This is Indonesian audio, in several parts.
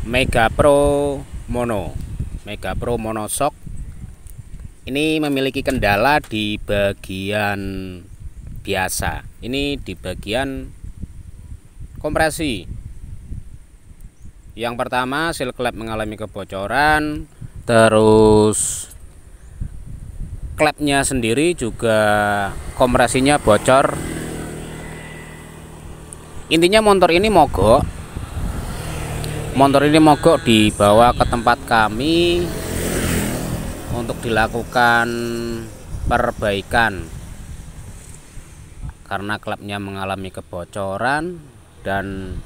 Mega Pro Mono. Mega Pro Monoshock ini memiliki kendala di bagian biasa. Ini di bagian kompresi. Yang pertama, seal klep mengalami kebocoran, terus klepnya sendiri juga kompresinya bocor. Intinya motor ini mogok. Motor ini mogok dibawa ke tempat kami untuk dilakukan perbaikan karena klepnya mengalami kebocoran dan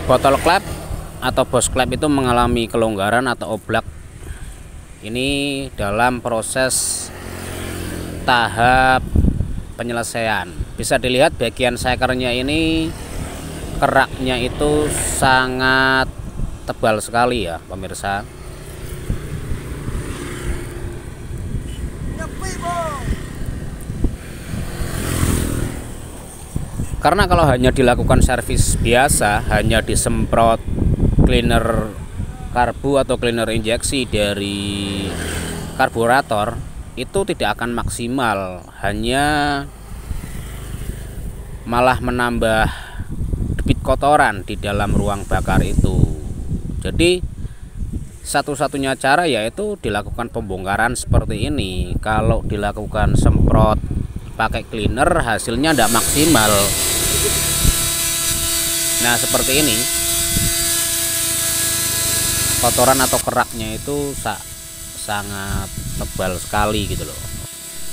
botol klep atau bos klep itu mengalami kelonggaran atau oblak. Ini dalam proses tahap penyelesaian. Bisa dilihat bagian sekernya ini keraknya itu sangat tebal sekali ya pemirsa. Karena kalau hanya dilakukan servis biasa, hanya disemprot cleaner karbu atau cleaner injeksi dari karburator, itu tidak akan maksimal, hanya malah menambah debit kotoran di dalam ruang bakar itu. Jadi satu-satunya cara yaitu dilakukan pembongkaran seperti ini. Kalau dilakukan semprot pakai cleaner hasilnya tidak maksimal. Nah seperti ini, kotoran atau keraknya itu sangat tebal sekali gitu loh.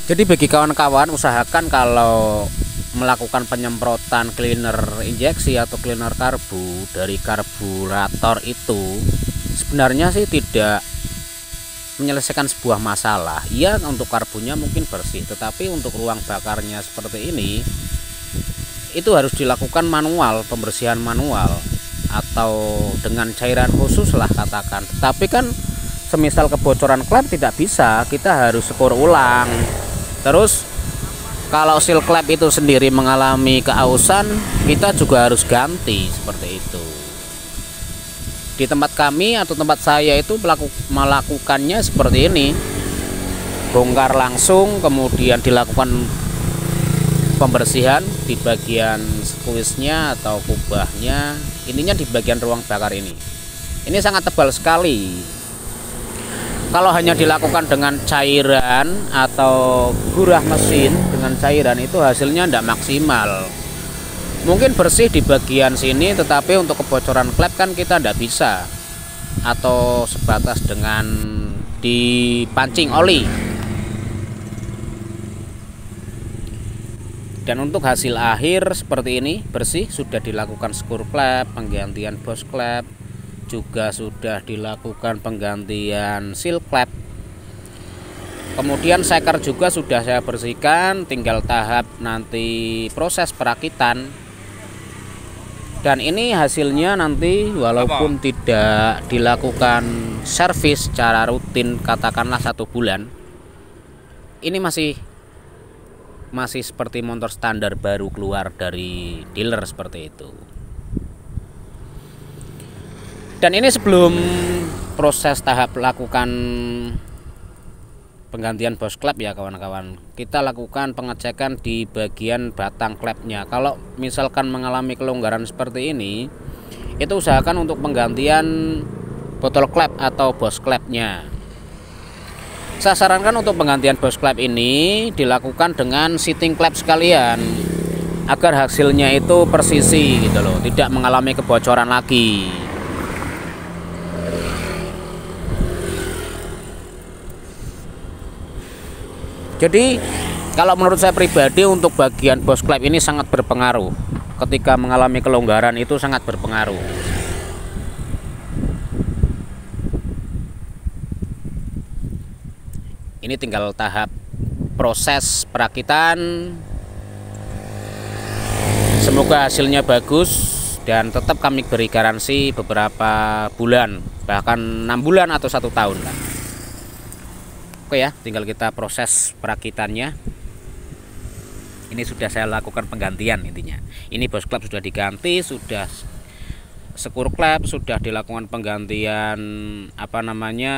Jadi bagi kawan-kawan, usahakan kalau melakukan penyemprotan cleaner injeksi atau cleaner karbu dari karburator itu sebenarnya sih tidak menyelesaikan sebuah masalah. Iya, untuk karbunya mungkin bersih, tetapi untuk ruang bakarnya seperti ini itu harus dilakukan manual, pembersihan manual atau dengan cairan khusus lah katakan. Tetapi kan semisal kebocoran klep tidak bisa, kita harus sekur ulang. Terus kalau seal klep itu sendiri mengalami keausan, kita juga harus ganti seperti itu. Di tempat kami atau tempat saya itu melakukannya seperti ini, bongkar langsung, kemudian dilakukan pembersihan di bagian skuisnya atau kubahnya, intinya di bagian ruang bakar ini. Ini sangat tebal sekali. Kalau hanya dilakukan dengan cairan atau gurah mesin dengan cairan itu hasilnya tidak maksimal. Mungkin bersih di bagian sini, tetapi untuk kebocoran klep kan kita tidak bisa, atau sebatas dengan dipancing oli. Dan untuk hasil akhir seperti ini bersih, sudah dilakukan skur klep, penggantian bos klep, juga sudah dilakukan penggantian seal klep. Kemudian seker juga sudah saya bersihkan, tinggal tahap nanti proses perakitan. Dan ini hasilnya nanti walaupun tidak dilakukan servis secara rutin katakanlah 1 bulan, ini masih seperti motor standar baru keluar dari dealer seperti itu. Dan ini sebelum proses tahap lakukan penggantian bos klep ya kawan-kawan, kita lakukan pengecekan di bagian batang klepnya. Kalau misalkan mengalami kelonggaran seperti ini, itu usahakan untuk penggantian botol klep atau bos klepnya. Saya sarankan untuk penggantian bos klep ini dilakukan dengan seating klep sekalian, agar hasilnya itu persisi gitu loh, tidak mengalami kebocoran lagi. Jadi kalau menurut saya pribadi untuk bagian bos klep ini sangat berpengaruh. Ketika mengalami kelonggaran itu sangat berpengaruh. Ini tinggal tahap proses perakitan. Semoga hasilnya bagus dan tetap kami beri garansi beberapa bulan, bahkan 6 bulan atau 1 tahun lah. Oke ya, tinggal kita proses perakitannya. Ini sudah saya lakukan penggantian intinya. Ini bos klep sudah diganti, sudah screw klep, sudah dilakukan penggantian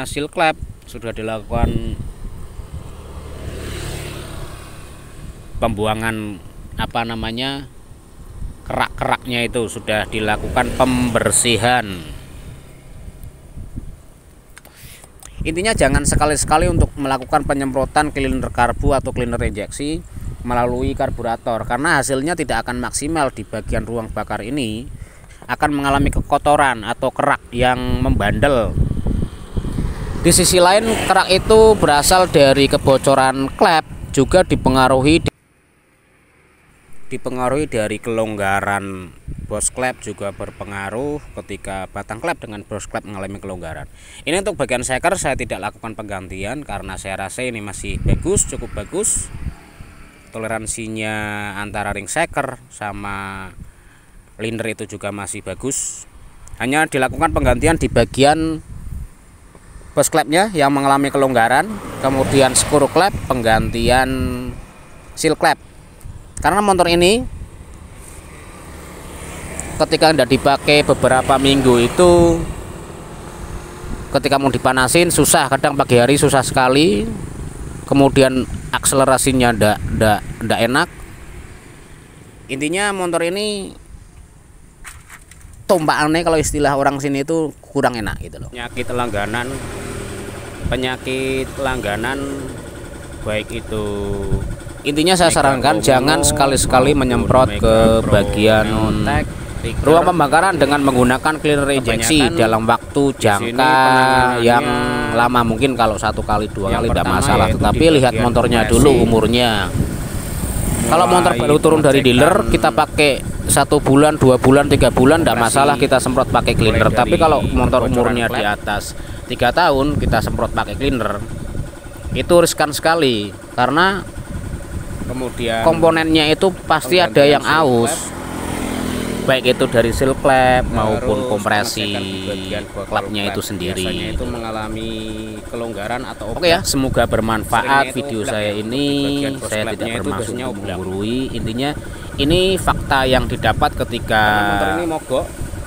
seal klep, sudah dilakukan pembuangan kerak-keraknya, itu sudah dilakukan pembersihan. Intinya jangan sekali-sekali untuk melakukan penyemprotan cleaner karbu atau cleaner injeksi melalui karburator, karena hasilnya tidak akan maksimal. Di bagian ruang bakar ini akan mengalami kekotoran atau kerak yang membandel. Di sisi lain, kerak itu berasal dari kebocoran klep, juga dipengaruhi dari kelonggaran bos klep, juga berpengaruh ketika batang klep dengan bos klep mengalami kelonggaran. Ini untuk bagian shaker saya tidak lakukan penggantian karena saya rasa ini masih bagus, cukup bagus. Toleransinya antara ring shaker sama liner itu juga masih bagus. Hanya dilakukan penggantian di bagian bos klepnya yang mengalami kelonggaran, kemudian screw klep, penggantian seal klep. Karena motor ini ketika tidak dipakai beberapa minggu itu, ketika mau dipanasin susah, kadang pagi hari susah sekali, kemudian akselerasinya ndak enak. Intinya motor ini tompakannya kalau istilah orang sini itu kurang enak gitu loh. Penyakit langganan baik itu, intinya saya sarankan jangan sekali-sekali menyemprot ke bagian ruang pembakaran dengan menggunakan cleaner injeksi dalam waktu jangka yang lama. Mungkin kalau 1 kali 2 kali tidak masalah, tetapi lihat motornya dulu umurnya. Kalau motor baru turun dari dealer, kita pakai 1 bulan, 2 bulan, 3 bulan tidak masalah kita semprot pakai cleaner. Tapi kalau motor umurnya di atas 3 tahun kita semprot pakai cleaner, itu riskan sekali karena kemudian komponennya itu pasti ada yang aus, baik itu dari seal klep maupun kompresi klapnya itu sendiri. Itu mengalami kelonggaran atau oke ya, semoga bermanfaat video saya ini. Saya tidak bermaksud menggurui. Intinya ini fakta yang didapat ketika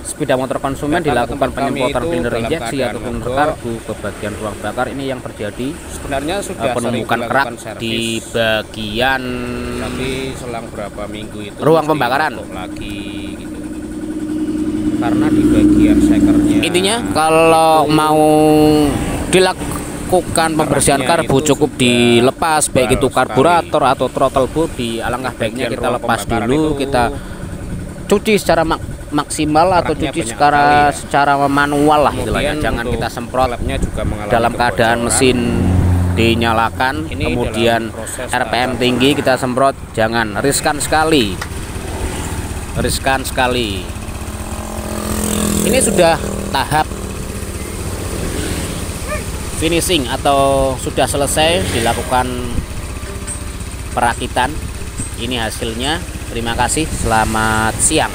sepeda motor konsumen dilakukan penyemprotan cleaner injeksi atau cleaner karbu ke bagian ruang bakar. Ini yang terjadi. Sebenarnya sudah penumpukan kerak di bagian selang berapa minggu itu ruang pembakaran lagi gitu. Karena di bagian shakernya, intinya kalau mau dilakukan pembersihan karbu cukup dilepas, baik itu karburator atau throttle body. Alangkah baiknya kita lepas dulu, kita cuci secara maksimal atau cuci secara manual lah istilahnya. Jangan kita semprot dalam keadaan mesin dinyalakan, kemudian RPM tinggi kita semprot, jangan, riskan sekali. Ini sudah tahap finishing atau sudah selesai dilakukan perakitan. Ini hasilnya. Terima kasih, selamat siang.